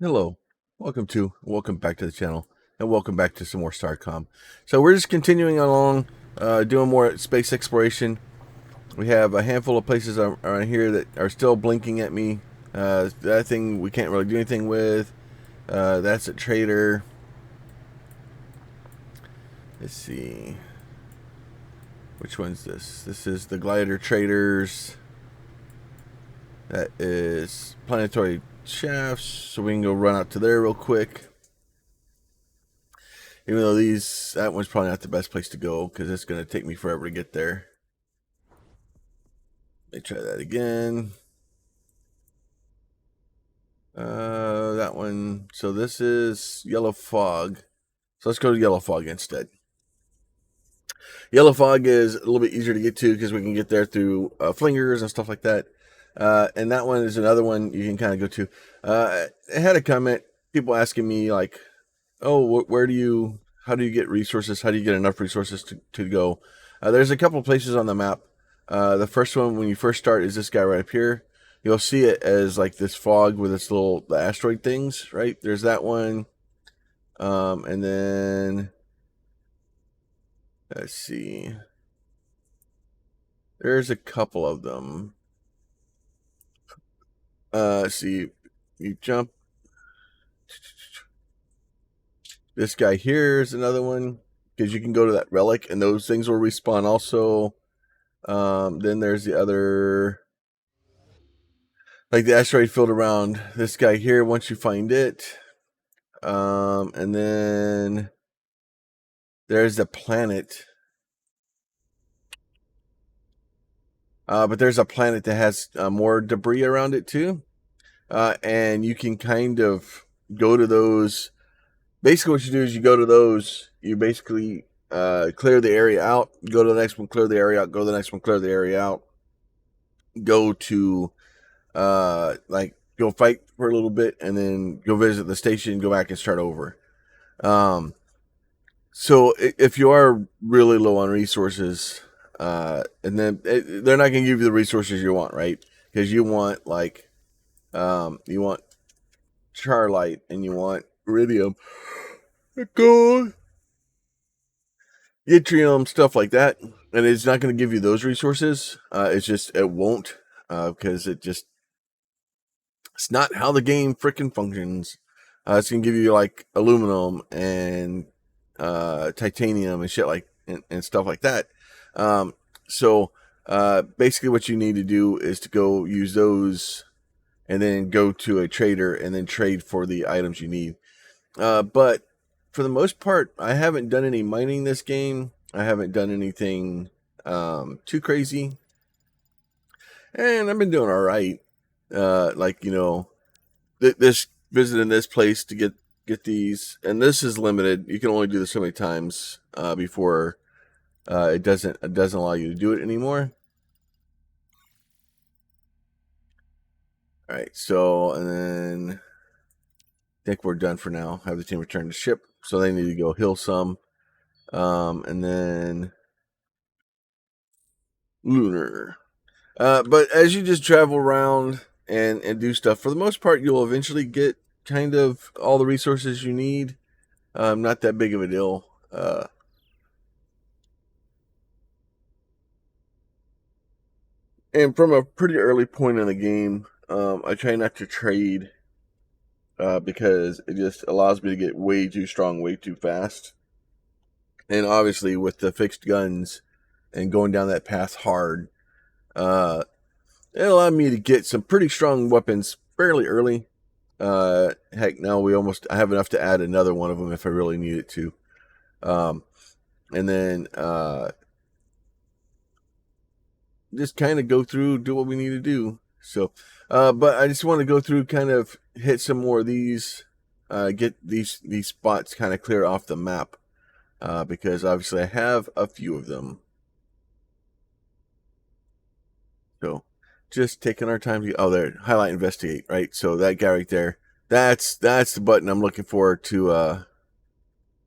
Hello, welcome back to the channel, and welcome back to some more Starcom. So we're just continuing along, doing more space exploration. We have a handful of places around here that are still blinking at me. That thing we can't really do anything with. That's a trader. Let's see, which one's this? This is the glider traders. That is planetary shafts, so we can go run out to there real quick. Even though that one's probably not the best place to go because it's going to take me forever to get there. Let me try that again. That one. So this is Yellow Fog. So let's go to Yellow Fog instead. Yellow Fog is a little bit easier to get to because we can get there through flingers and stuff like that. And that one is another one you can kind of go to. I had a comment, people asking me like, oh, how do you get resources? How do you get enough resources to go? There's a couple places on the map. The first one, when you first start, is this guy right up here. You'll see it as like this fog with its the asteroid things, right? There's that one. And then, let's see. There's a couple of them. See, you jump. This guy here is another one, because you can go to that relic and those things will respawn also. Then there's the other, like the asteroid field around this guy here once you find it. And then there's the planet. But there's a planet that has more debris around it too. And you can kind of go to those. Basically what you do is you go to those, you basically clear the area out, go to the next one, clear the area out, go to the next one, clear the area out, go to like go fight for a little bit and then go visit the station, go back and start over. So if you are really low on resources, and then they're not going to give you the resources you want, right? Because you want like you want charlite and you want iridium, gold, yttrium, stuff like that, and it's not going to give you those resources. It won't, because it's not how the game freaking functions. It's gonna give you like aluminum and titanium and shit and stuff like that. So basically, what you need to do is to go use those, and then go to a trader and then trade for the items you need. But for the most part, I haven't done any mining this game. I haven't done anything too crazy, and I've been doing all right. Like this visiting this place to get these, and this is limited. You can only do this so many times before it doesn't allow you to do it anymore. All right, so and then I think we're done for now. Have the team return to ship, so they need to go heal some, and then lunar. But as you just travel around and do stuff, for the most part, you'll eventually get kind of all the resources you need. Not that big of a deal. And from a pretty early point in the game, I try not to trade because it just allows me to get way too strong, way too fast. And obviously, with the fixed guns and going down that path hard, it allowed me to get some pretty strong weapons fairly early. Heck, now I have enough to add another one of them if I really need it to. And then just kind of go through, do what we need to do. So, but I just want to go through, kind of hit some more of these, get these spots kind of clear off the map, because obviously I have a few of them. So, just taking our time to, oh, there, highlight, investigate, right? So that guy right there, that's the button I'm looking for to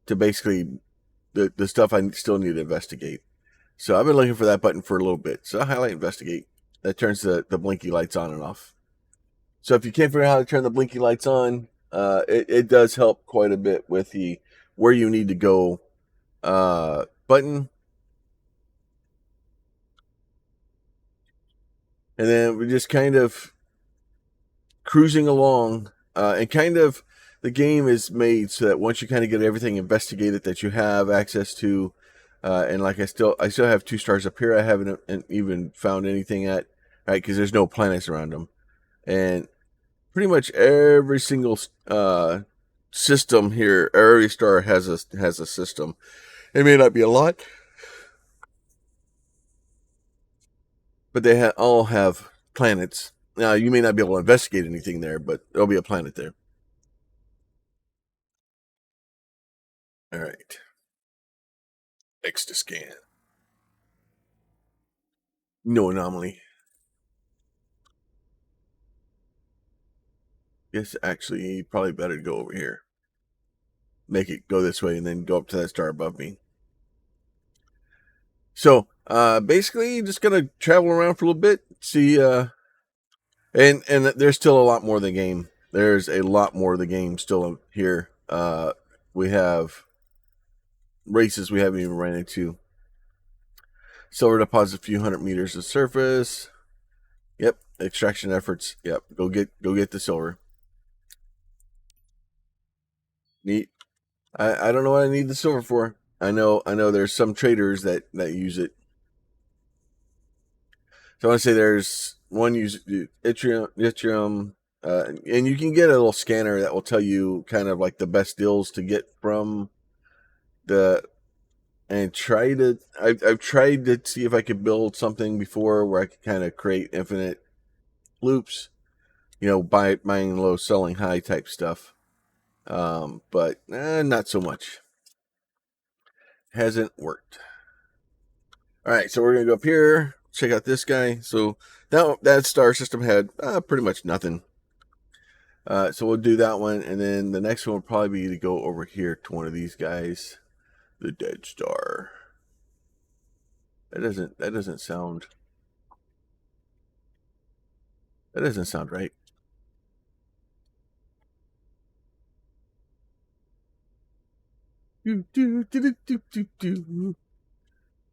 basically the stuff I still need to investigate. So I've been looking for that button for a little bit. So I highlight, investigate. That turns the blinky lights on and off. So if you can't figure out how to turn the blinky lights on, it does help quite a bit with the where you need to go button. And then we're just kind of cruising along, and kind of the game is made so that once you kind of get everything investigated that you have access to, and like I still have 2 stars up here. I haven't even found anything at, right, because there's no planets around them, and pretty much every single system here, every star has a system. It may not be a lot, but they all have planets. Now you may not be able to investigate anything there, but there'll be a planet there. All right. X to scan. No anomaly. Guess actually probably better to go over here. Make it go this way and then go up to that star above me. So basically just gonna travel around for a little bit, see and there's still a lot more of the game. There's a lot more of the game still here. We have races we haven't even ran into. Silver deposit a few 100 meters of surface. Yep. Extraction efforts. Yep. Go get the silver. Neat. I don't know what I need the silver for. I know there's some traders that use it. So I want to say there's one use yttrium, and you can get a little scanner that will tell you kind of like the best deals to get from the, and try to I've tried to see if I could build something before where I could kind of create infinite loops, buying low, selling high type stuff. But not so much. Hasn't worked. All right, so we're gonna go up here, check out this guy. So now that star system had pretty much nothing. So we'll do that one, and then the next one will probably be to go over here to one of these guys, the dead star. That doesn't sound right.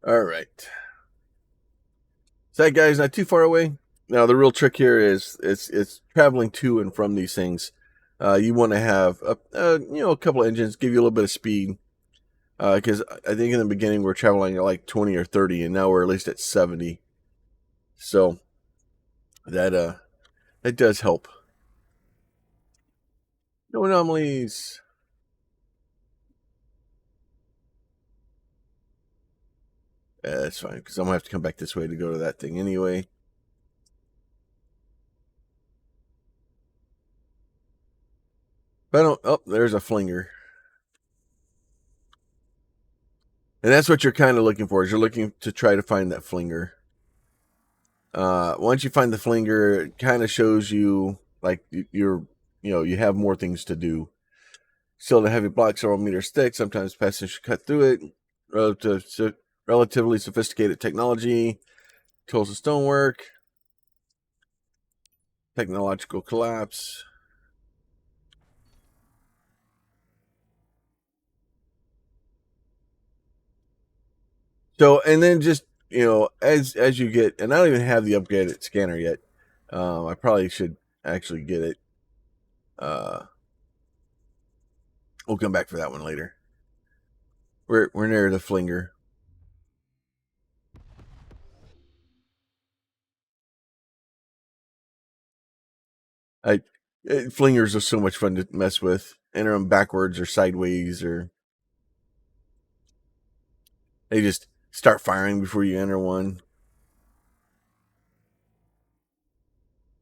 All right. So that guy's not too far away. Now the real trick here is it's traveling to and from these things. You want to have a couple engines, give you a little bit of speed. Because I think in the beginning we're traveling at like 20 or 30, and now we're at least at 70. So that does help. No anomalies. That's fine, because I'm gonna have to come back this way to go to that thing anyway. But I don't. Oh, there's a flinger. And that's what you're kind of looking for. Is you're looking to try to find that flinger. Once you find the flinger, it kind of shows you like you have more things to do. Still, the heavy block several meters thick. Sometimes passengers should cut through it. Relatively sophisticated technology. Tools of stonework. Technological collapse. So, and then just as you get, and I don't even have the upgraded scanner yet. I probably should actually get it. We'll come back for that one later. We're near the flinger. Flingers are so much fun to mess with. Enter them backwards or sideways, or they just start firing before you enter one.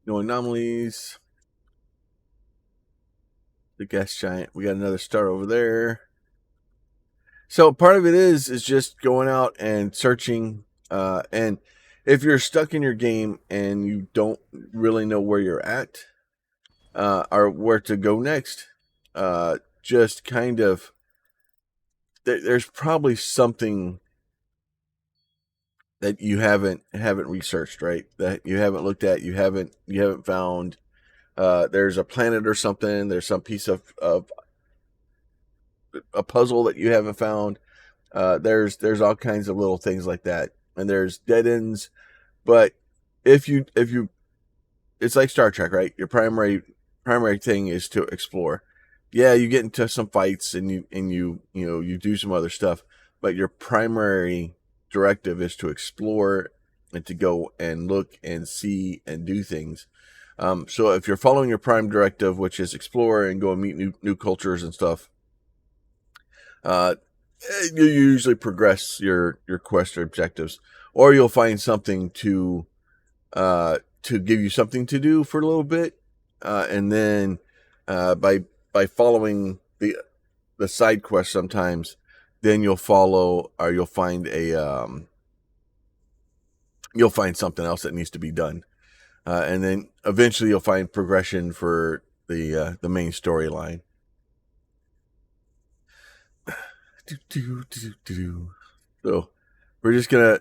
No anomalies. The gas giant. We got another star over there. So part of it is just going out and searching. And if you're stuck in your game and you don't really know where you're at, or where to go next, just kind of there's probably something that you haven't researched, right? That you haven't looked at, you haven't found, there's a planet or something. There's some piece of a puzzle that you haven't found. There's all kinds of little things like that, and there's dead ends. But if you it's like Star Trek, right? Your primary thing is to explore. Yeah, you get into some fights and you do some other stuff, but your primary directive is to explore and to go and look and see and do things. So if you're following your prime directive, which is explore and go and meet new cultures and stuff, uh, you usually progress your quest or objectives, or you'll find something to give you something to do for a little bit, and then by following the side quest, sometimes then you'll find something else that needs to be done, and then eventually you'll find progression for the main storyline. So we're just gonna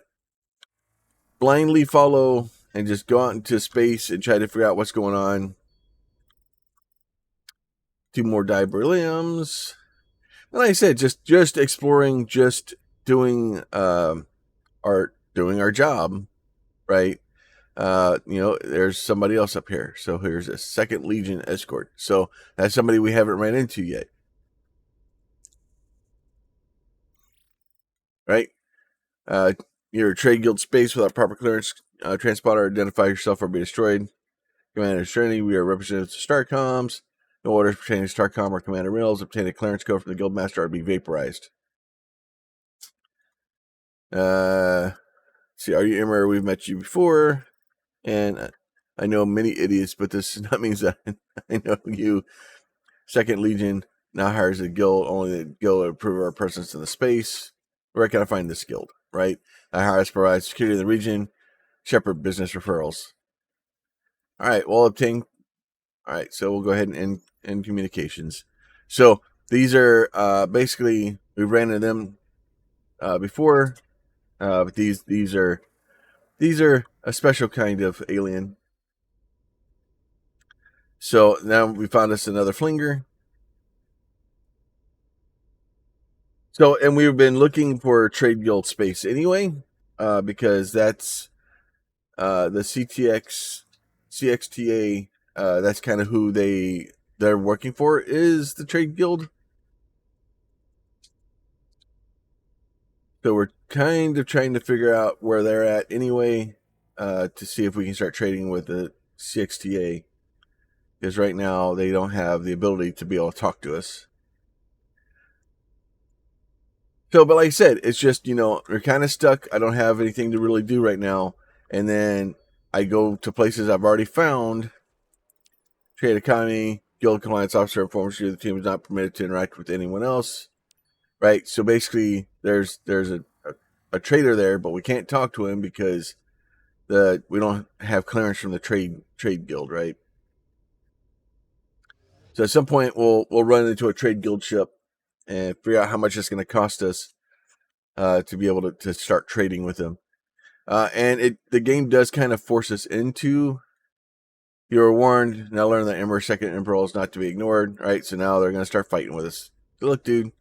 blindly follow and just go out into space and try to figure out what's going on. 2 more diberylliums. Like I said, just exploring, just doing our job, right? There's somebody else up here. So here's a second Legion escort. So that's somebody we haven't ran into yet, right? Your trade guild space without proper clearance. Transponder, identify yourself or be destroyed. Commander Trinity, we are representatives of Starcoms. No orders pertaining to Starcom or Commander Mills. Obtain a clearance code from the Guildmaster or be vaporized. See, are you Emmer? We've met you before. And I know many idiots, but this not means that I know you. Second Legion now hires a guild. Only the guild to improve our presence in the space. Where can I find this guild? Right? I hire us to provide security in the region. Shepherd business referrals. All right. Well, obtain. All right. So we'll go ahead and end communications. So these are basically, we ran into them before, but these are a special kind of alien. So now we found us another flinger. So, and we've been looking for trade guild space anyway, because that's the CXTA. That's kind of who they're working for, is the trade guild. So we're kind of trying to figure out where they're at anyway, to see if we can start trading with the CXTA. Because right now they don't have the ability to be able to talk to us. So, but like I said, it's just, we're kind of stuck. I don't have anything to really do right now. And then I go to places I've already found. Trade economy, guild compliance officer informs you the team is not permitted to interact with anyone else. Right? So basically, there's a trader there, but we can't talk to him because we don't have clearance from the trade guild, right? So at some point we'll run into a trade guild ship and figure out how much it's going to cost us to be able to start trading with them. And the game does kind of force us into. You were warned. Now learn that Emmer's second Emperor is not to be ignored, right? So now they're going to start fighting with us. So look, dude,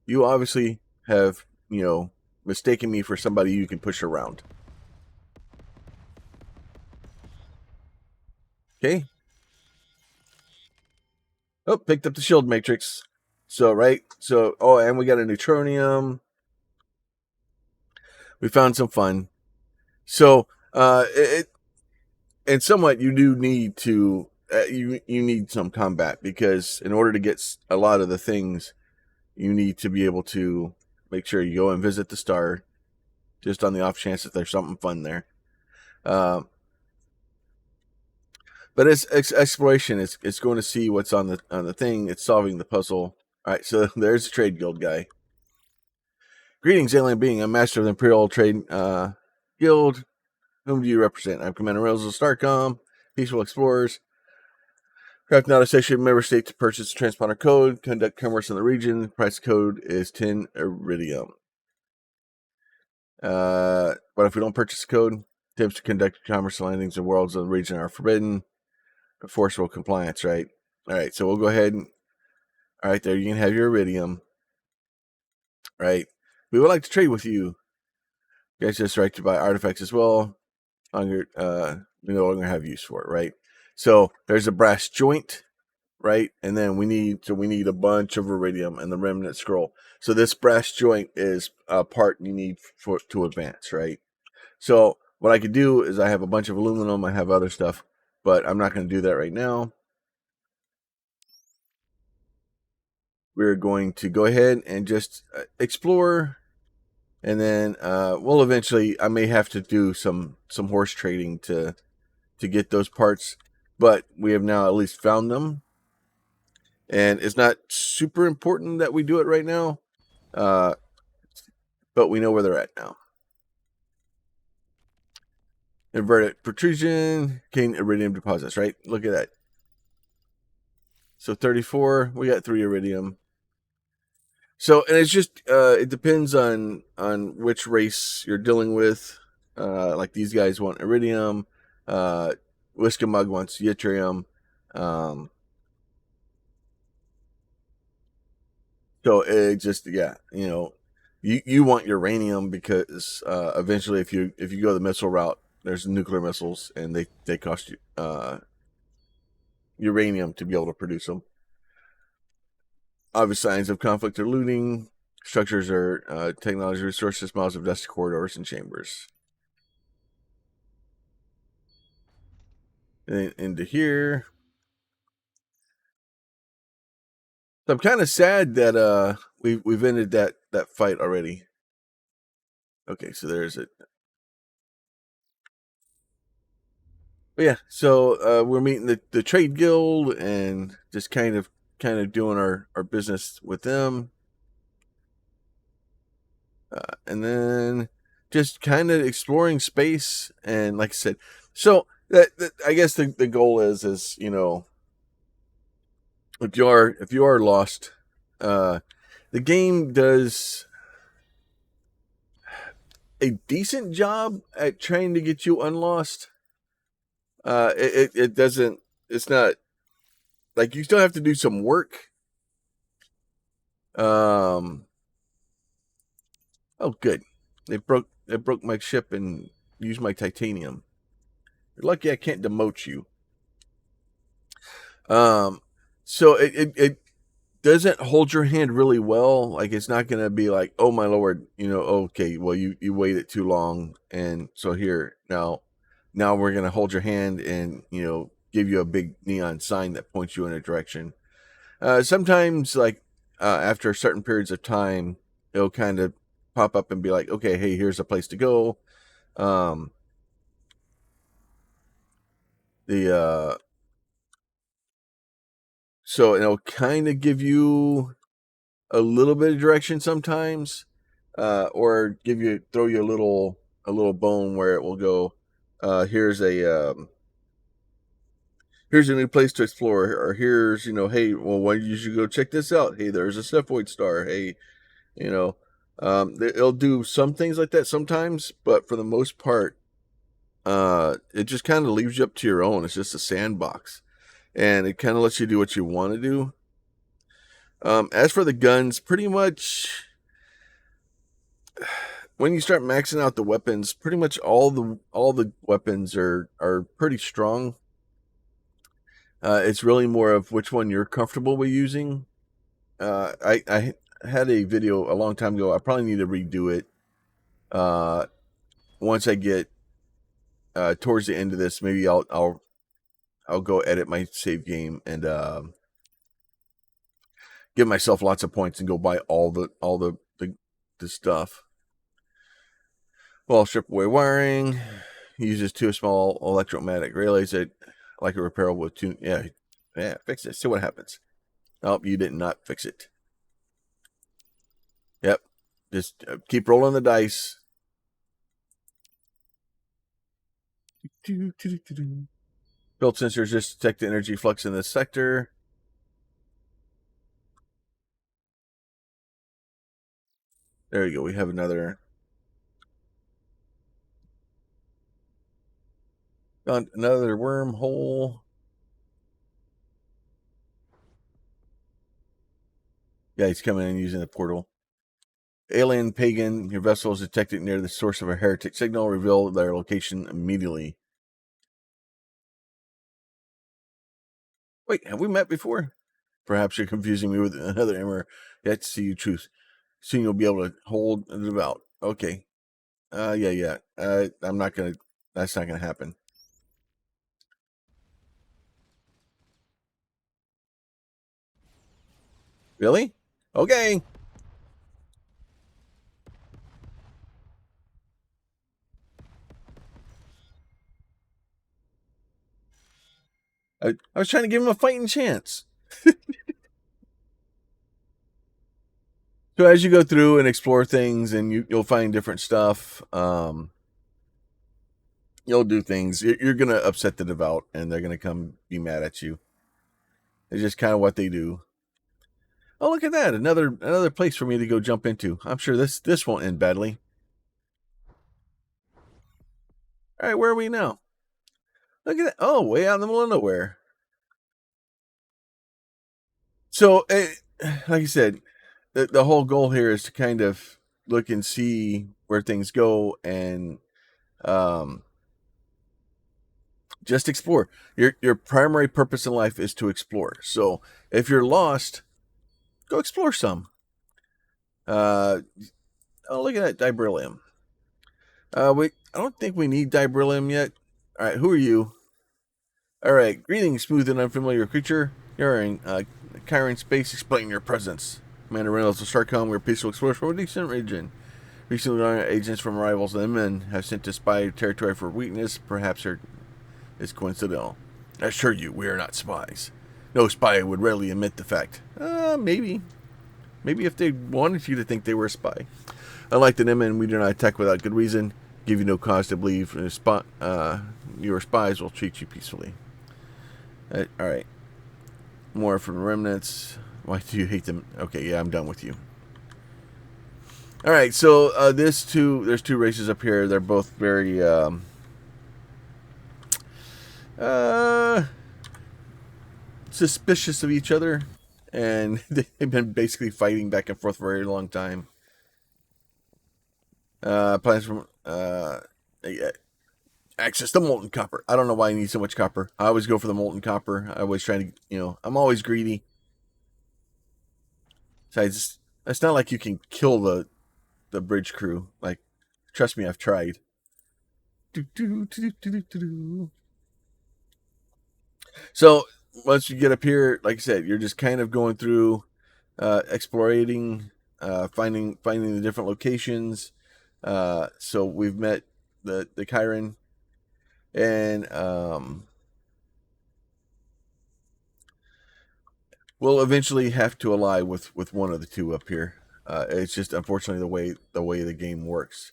you obviously have, mistaken me for somebody you can push around. Okay. Oh, picked up the shield matrix. So, right. So, and we got a neutronium. We found some fun. So, and somewhat you do need to, you need some combat, because in order to get a lot of the things, you need to be able to make sure you go and visit the star, just on the off chance that there's something fun there. But it's exploration. It's going to see what's on the thing. It's solving the puzzle. All right, so there's the trade guild guy. Greetings, alien being. I'm master of the Imperial Trade Guild. Whom do you represent? I'm Commander Rails of Starcom, Peaceful Explorers. Craft not associated member state to purchase the transponder code. Conduct commerce in the region. Price code is 10 iridium. But if we don't purchase the code, attempts to conduct commerce landings in worlds of the region are forbidden. forcible compliance, right? All right, so we'll go ahead and all right, there you can have your iridium, right? We would like to trade with you. You guys just right to buy artifacts as well. We no longer have use for it, right? So there's a brass joint, right? And then we need a bunch of iridium and the remnant scroll. So this brass joint is a part you need for to advance, right? So what I could do is I have a bunch of aluminum, I have other stuff, but I'm not going to do that right now. We're going to go ahead and just explore, and then we'll eventually. I may have to do some horse trading to get those parts, but we have now at least found them, and it's not super important that we do it right now, uh, but we know where they're at now. Inverted protrusion, cane iridium deposits, right? Look at that. So 34, we got 3 iridium. So, and it's just it depends on which race you're dealing with. Like these guys want iridium, Whiskamug wants yttrium. Um, so it just you want uranium because eventually if you go the missile route, there's nuclear missiles and they cost you uranium to be able to produce them. Obvious signs of conflict or looting. Structures are technology resources, miles of dusty corridors and chambers. And into here. So I'm kind of sad that we've ended that fight already. Okay, so there's it. But yeah, so we're meeting the trade guild and just kind of doing our business with them. And then just kind of exploring space, and like I said, so that I guess the goal is if you are lost, the game does a decent job at trying to get you unlost. It doesn't. It's not like you still have to do some work. Um. Oh, good. They broke my ship and used my titanium. You're lucky I can't demote you. Um. So it doesn't hold your hand really well. Like it's not going to be like, oh my lord, okay, well you waited too long, and so here now we're going to hold your hand and give you a big neon sign that points you in a direction. Sometimes like after certain periods of time, it'll kind of pop up and be like, okay, hey, here's a place to go. Um, the So it'll kind of give you a little bit of direction sometimes, or throw you a little bone where it will go. Here's a new place to explore, or here's hey, well, why you should go check this out. Hey, there's a Cephoid star. Hey, you know, it'll do some things like that sometimes, but for the most part, it just kind of leaves you up to your own. It's just a sandbox, and it kind of lets you do what you want to do. As for the guns, pretty much when you start maxing out the weapons, pretty much all the weapons are pretty strong. It's really more of which one you're comfortable with using. I had a video a long time ago. I probably need to redo it. Once I get towards the end of this, maybe I'll go edit my save game and give myself lots of points and go buy all the stuff. Well, strip away wiring. Uses 2 small electromagnetic relays that like a repairable with 2. Yeah, fix it. See what happens. Oh, you did not fix it. Yep. Just keep rolling the dice. Built sensors just detect the energy flux in this sector. There you go. We have another wormhole. Yeah, he's coming in using the portal. Alien pagan, your vessel is detected near the source of a heretic signal. Reveal their location immediately. Wait, have we met before? Perhaps you're confusing me with another emperor. Yet to see you truth. Soon you'll be able to hold it about. Okay. Yeah. I'm not gonna. That's not gonna happen. Really? Okay. I was trying to give him a fighting chance. So as you go through and explore things, and you'll find different stuff. You'll do things. You're gonna upset the devout, and they're gonna come be mad at you. It's just kind of what they do. Oh, look at that! Another place for me to go jump into. I'm sure this won't end badly. All right, where are we now? Look at that! Oh, way out in the middle of nowhere. So, like I said, the whole goal here is to kind of look and see where things go, and um, just explore. Your primary purpose in life is to explore. So, if you're lost, go explore some. Oh, look at that Diberyllium. I don't think we need Diberyllium yet. All right, who are you? All right, greetings, smooth and unfamiliar creature. You're in Chiron space. Explain your presence. Commander Reynolds of Starcom, we're peaceful explorers from a distant region. Recently, our agents from rivals and men have sent to spy territory for weakness. Perhaps there is coincidental. I assure you, we are not spies. No spy would readily admit the fact. Maybe. Maybe if they wanted you to think they were a spy. Unlike the Nimmen, we do not attack without good reason. Give you no cause to believe your spies will treat you peacefully. Alright. More from the remnants. Why do you hate them? Okay, yeah, I'm done with you. Alright, so there's two races up here. They're both very suspicious of each other. And they've been basically fighting back and forth for a very long time. Plans from access the molten copper. I don't know why I need so much copper. I always go for the molten copper. I always try to, I'm always greedy. Besides, it's not like you can kill the bridge crew. Like, trust me, I've tried. So once you get up here, like I said, you're just kind of going through, exploring, finding the different locations. So we've met the Chiron, and we'll eventually have to ally with one of the two up here. It's just unfortunately the way the game works.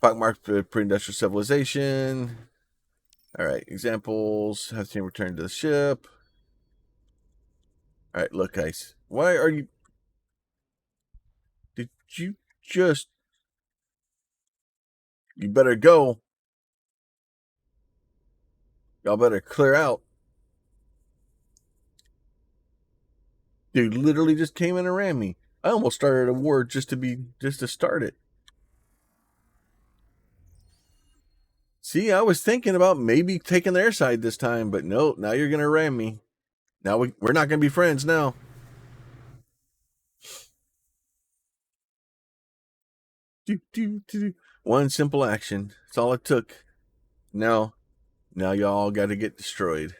Pockmarked pre-industrial civilization. All right, examples. Have team return to the ship. All right, look, guys. Why are you? Did you just? You better go. Y'all better clear out. Dude literally just came in and ran me. I almost started a war just to start it. See, I was thinking about maybe taking their side this time, but no, now you're gonna ram me. Now we're not gonna be friends now. One simple action. That's all it took. Now y'all got to get destroyed.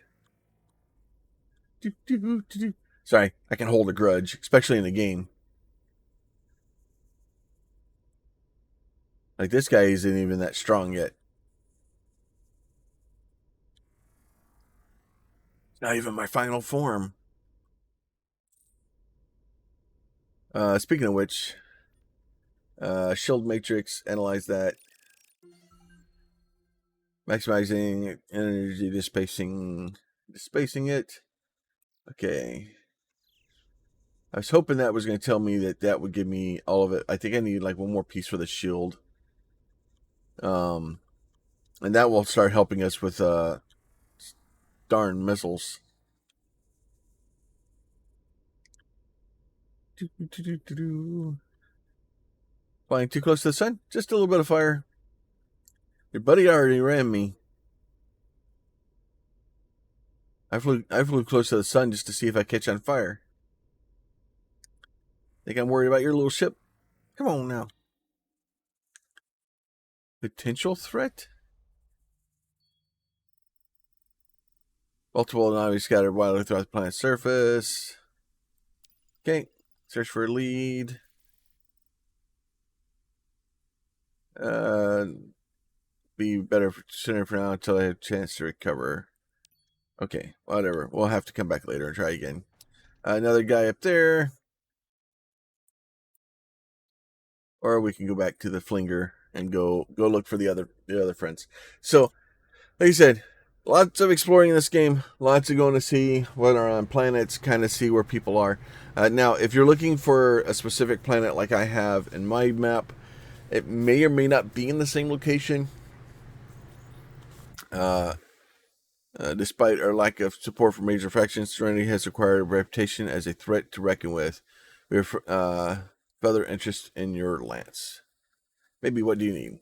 Sorry, I can hold a grudge, especially in a game. Like this guy isn't even that strong yet. Not even my final form. Speaking of which, shield matrix, analyze that. Maximizing energy dispacing it. Okay. I was hoping that was going to tell me that would give me all of it. I think I need like one more piece for the shield. And that will start helping us with darn missiles. Flying too close to the sun? Just a little bit of fire. Your buddy already ran me. I flew close to the sun just to see if I catch on fire. Think I'm worried about your little ship? Come on now. Potential threat? Multiple anomalies scattered wildly throughout the planet's surface. Okay. Search for a lead. Be better sooner for now until I have a chance to recover. Okay, whatever. We'll have to come back later and try again. Another guy up there. Or we can go back to the flinger and go look for the other friends. So, like I said, lots of exploring in this game. Lots of going to see what are on planets, kind of see where people are. Now, if you're looking for a specific planet like I have in my map, it may or may not be in the same location. Despite our lack of support from major factions, Serenity has acquired a reputation as a threat to reckon with. We have further interest in your lance. Maybe what do you need?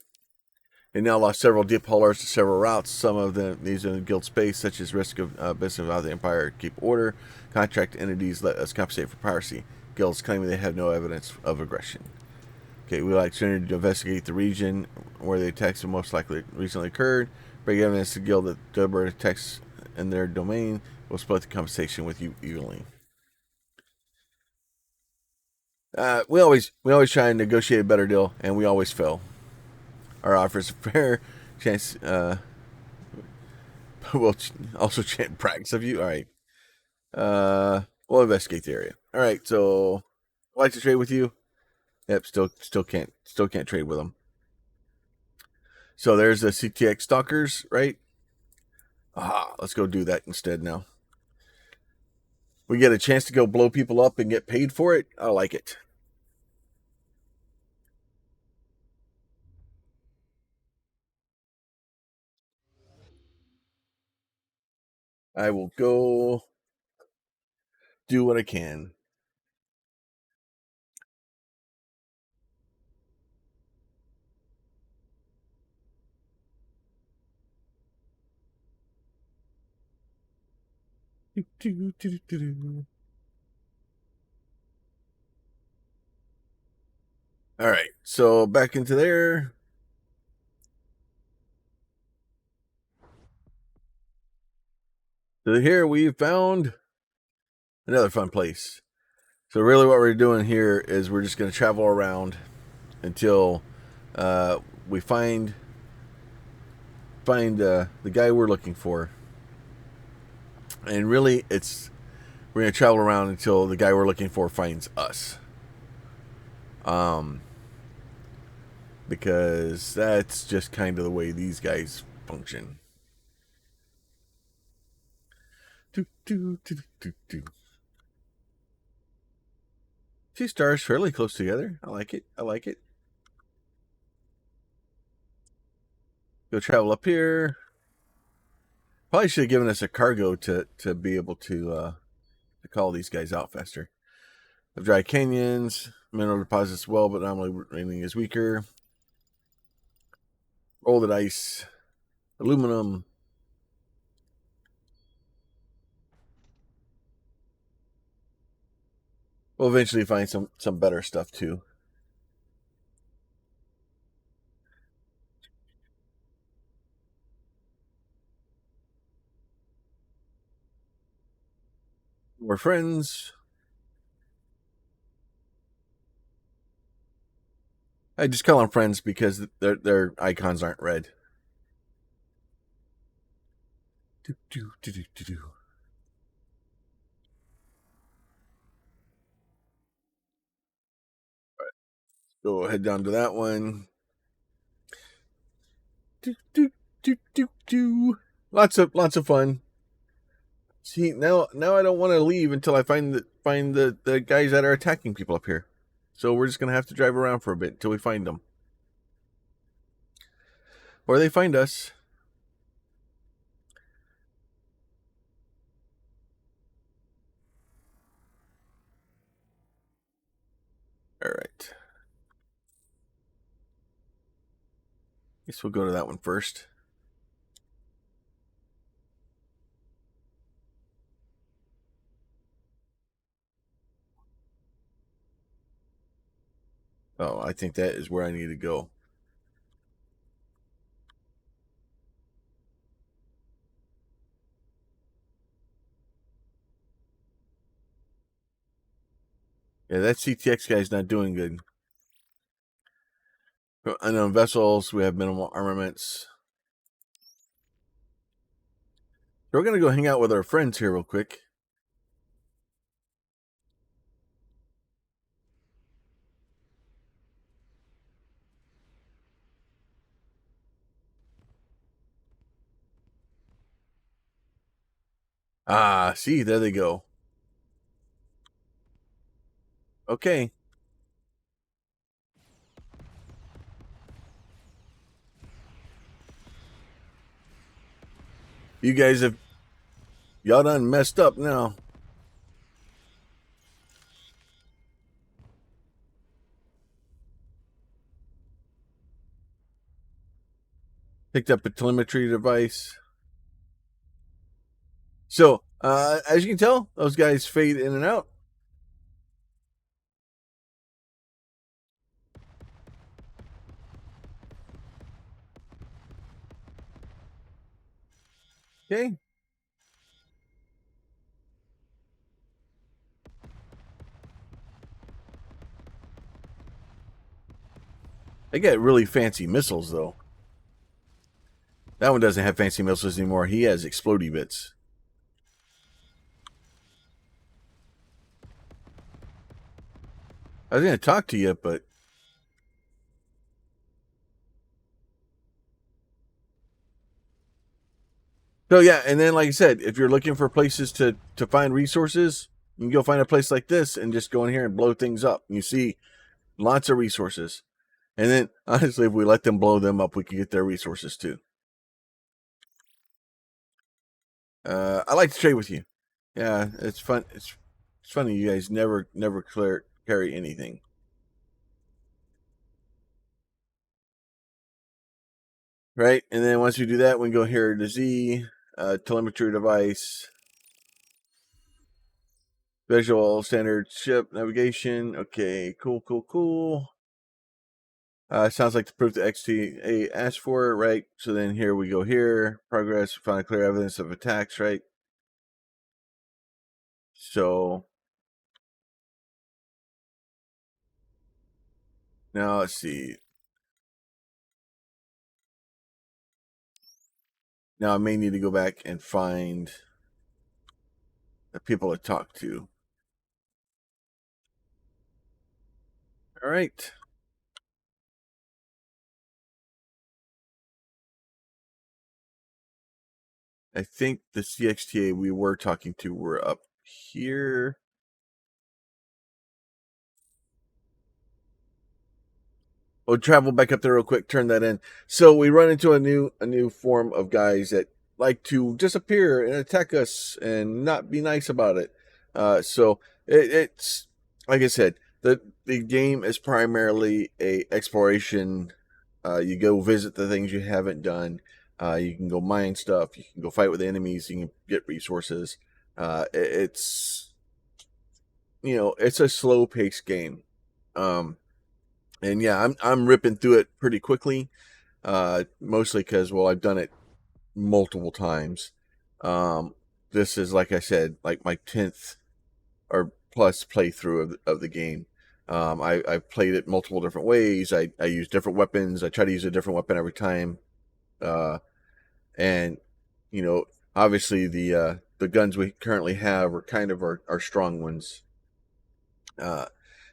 They now lost several deep haulers to several routes. Some of these are in guild space, such as risk of business without the Empire keep order. Contract entities let us compensate for piracy. Guilds claiming they have no evidence of aggression. Okay, we like Serenity to investigate the region where the attacks have most likely recently occurred. Bring evidence to the guild that deliberate attacks in their domain. We'll split the compensation with you evenly. We always try and negotiate a better deal, and we always fail. Our offers a fair chance. We'll also practice of you. All right. We'll investigate the area. All right. So, I'd like to trade with you. Yep. Still can't trade with them. So there's the CTX stalkers, right? Let's go do that instead now. We get a chance to go blow people up and get paid for it. I like it. I will go do what I can. All right, so back into there. So here we found another fun place. So really what we're doing here is we're just going to travel around until we find the guy we're looking for. And really we're going to travel around until the guy we're looking for finds us. Because that's just kind of the way these guys function. Two stars fairly close together. I like it. Go travel up here. Probably should have given us a cargo to be able to call these guys out faster. Of dry canyons, mineral deposits well, but normally raining is weaker. Rolled ice, aluminum. We'll eventually find some better stuff too. We're friends. I just call them friends because their icons aren't red. Go head down to that one. Lots of fun. See, now I don't want to leave until I find the guys that are attacking people up here. So we're just gonna have to drive around for a bit until we find them, or they find us. All right. Guess we'll go to that one first. Oh, I think that is where I need to go. Yeah, that CTX guy's not doing good. Unknown vessels, we have minimal armaments. So we're going to go hang out with our friends here real quick. Ah, see, there they go. Okay. You guys have... Y'all done messed up now. Picked up a telemetry device. So, as you can tell, those guys fade in and out. Okay. They got really fancy missiles, though. That one doesn't have fancy missiles anymore. He has explodey bits. I was going to talk to you, but... So, yeah, and then, like I said, if you're looking for places to find resources, you can go find a place like this and just go in here and blow things up. You see lots of resources. And then, honestly, if we let them blow them up, we can get their resources, too. I like to trade with you. Yeah, it's fun. It's funny you guys never carry anything. Right? And then once we do that, we can go here to Z, telemetry device, visual standard ship navigation. Okay, cool. Sounds like the proof the XTA asked for, right? So then here we go here. Progress, found clear evidence of attacks, right? So now let's see. Now I may need to go back and find the people to talk to. All right. I think the CXTA we were talking to were up here. We'll travel back up there real quick, turn that in. So we run into a new form of guys that like to disappear and attack us and not be nice about it. So it's like I said, the game is primarily a exploration. You go visit the things you haven't done. You can go mine stuff. You can go fight with enemies. You can get resources. It's it's a slow paced game. And yeah, I'm ripping through it pretty quickly. Mostly because I've done it multiple times. Um, this is like I said, like my 10th or plus playthrough of the game. I've played it multiple different ways. I use different weapons. I try to use a different weapon every time. Uh, and obviously the guns we currently have are kind of our strong ones. Uh,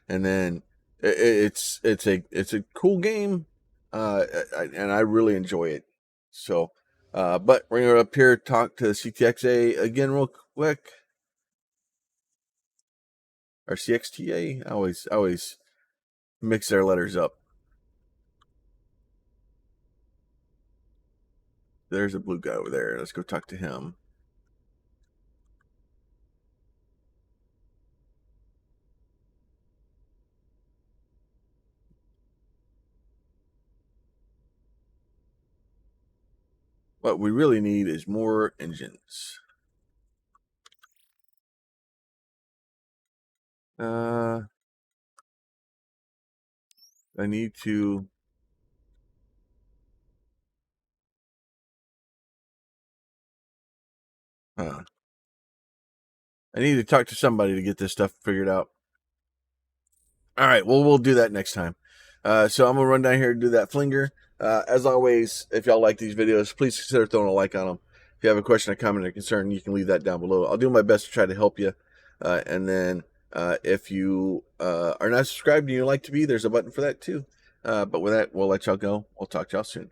and then it's a cool game, and I really enjoy it. So, but we're gonna up here talk to CTXA again real quick, or CXTA. I always mix their letters up. There's a blue guy over there. Let's go talk to him. What we really need is more engines. I need to. I need to talk to somebody to get this stuff figured out. All right. Well, we'll do that next time. So I'm gonna run down here and do that flinger. As always, if y'all like these videos, please consider throwing a like on them. If you have a question, a comment, or concern, you can leave that down below. I'll do my best to try to help you. And then if you are not subscribed and you'd like to be, there's a button for that too. But with that, we'll let y'all go. We'll talk to y'all soon.